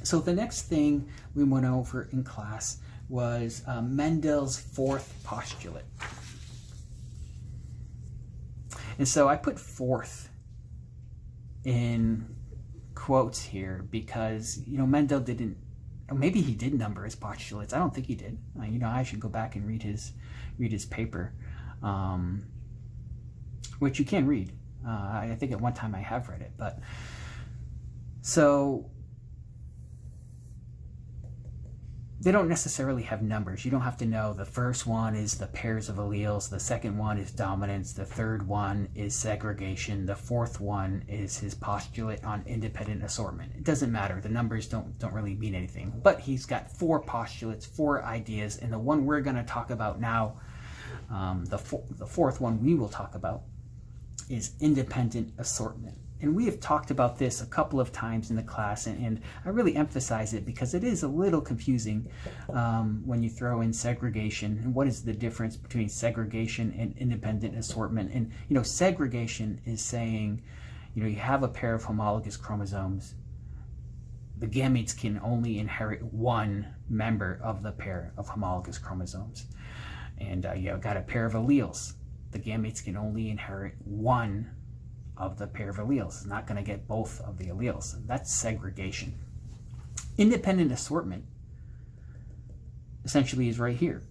So the next thing we went over in class was Mendel's fourth postulate. And so I put fourth in quotes here because, Mendel didn't, or maybe he did number his postulates. I don't think he did. I should go back and read his paper, which you can read. I think at one time I have read it, but so they don't necessarily have numbers. You don't have to know the first one is the pairs of alleles, the second one is dominance, the third one is segregation, the fourth one is his postulate on independent assortment. It doesn't matter. The numbers don't really mean anything. But he's got 4 postulates, 4 ideas, and the one we're going to talk about now, the fourth one we will talk about, is independent assortment. And we have talked about this a couple of times in the class, and I really emphasize it because it is a little confusing when you throw in segregation. And what is the difference between segregation and independent assortment? And, segregation is saying, you have a pair of homologous chromosomes. The gametes can only inherit one member of the pair of homologous chromosomes. And you've got a pair of alleles. The gametes can only inherit one of the pair of alleles. It's not going to get both of the alleles. That's segregation. Independent assortment essentially is right here.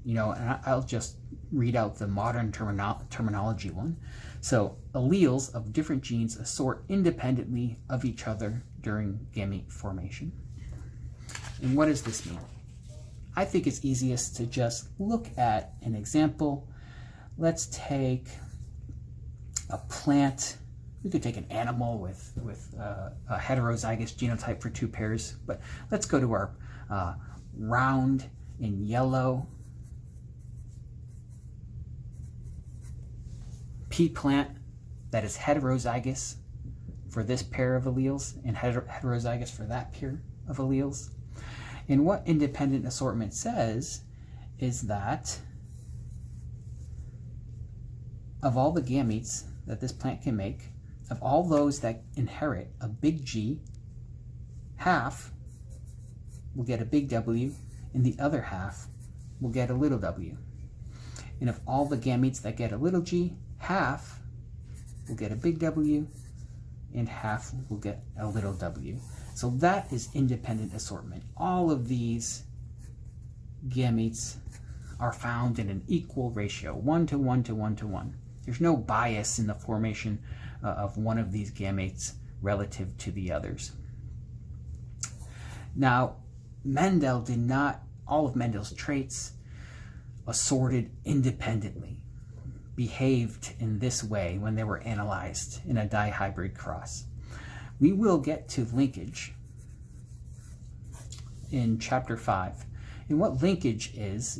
And I'll just read out the modern terminology one. So alleles of different genes assort independently of each other during gamete formation. And what does this mean? I think it's easiest to just look at an example. Let's take a plant. We could take an animal with a heterozygous genotype for 2 pairs, but let's go to our round in yellow pea plant that is heterozygous for this pair of alleles and heterozygous for that pair of alleles. And what independent assortment says is that of all the gametes that this plant can make, of all those that inherit a big G, half will get a big W, and the other half will get a little w. And of all the gametes that get a little g, half will get a big W, and half will get a little w. So that is independent assortment. All of these gametes are found in an equal ratio, 1 to 1 to 1 to 1. There's no bias in the formation of one of these gametes relative to the others. Now, Mendel did not, all of Mendel's traits assorted independently, behaved in this way when they were analyzed in a dihybrid cross. We will get to linkage in chapter 5. And what linkage is,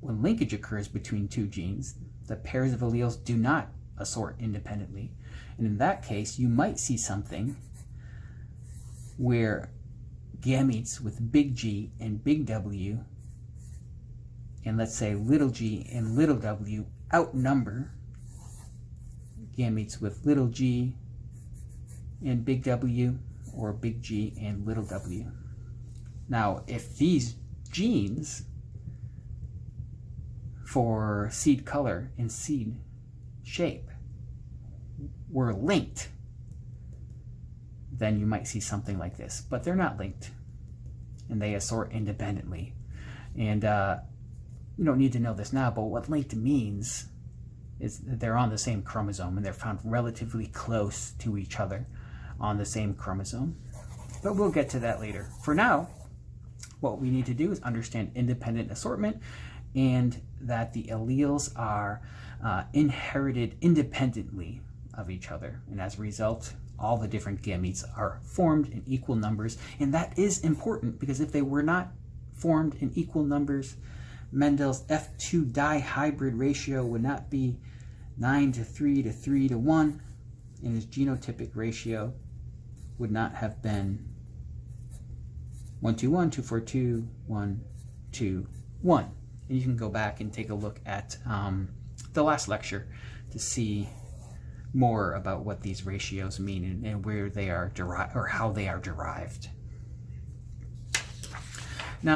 when linkage occurs between 2 genes, the pairs of alleles do not assort independently. And in that case, you might see something where gametes with big G and big W, and let's say little g and little w, outnumber gametes with little g and big W, or big G and little w. Now, if these genes for seed color and seed shape were linked, then you might see something like this. But they're not linked, and they assort independently. And you don't need to know this now, but what linked means is that they're on the same chromosome, and they're found relatively close to each other on the same chromosome. But we'll get to that later. For now, what we need to do is understand independent assortment, and that the alleles are inherited independently of each other. And as a result, all the different gametes are formed in equal numbers. And that is important, because if they were not formed in equal numbers, Mendel's F2 dihybrid ratio would not be 9 to 3 to 3 to 1, and his genotypic ratio would not have been 1, 2, 1, 2, 4, 2, 1, 2, 1. And you can go back and take a look at the last lecture to see more about what these ratios mean and where they are derived, or how they are derived.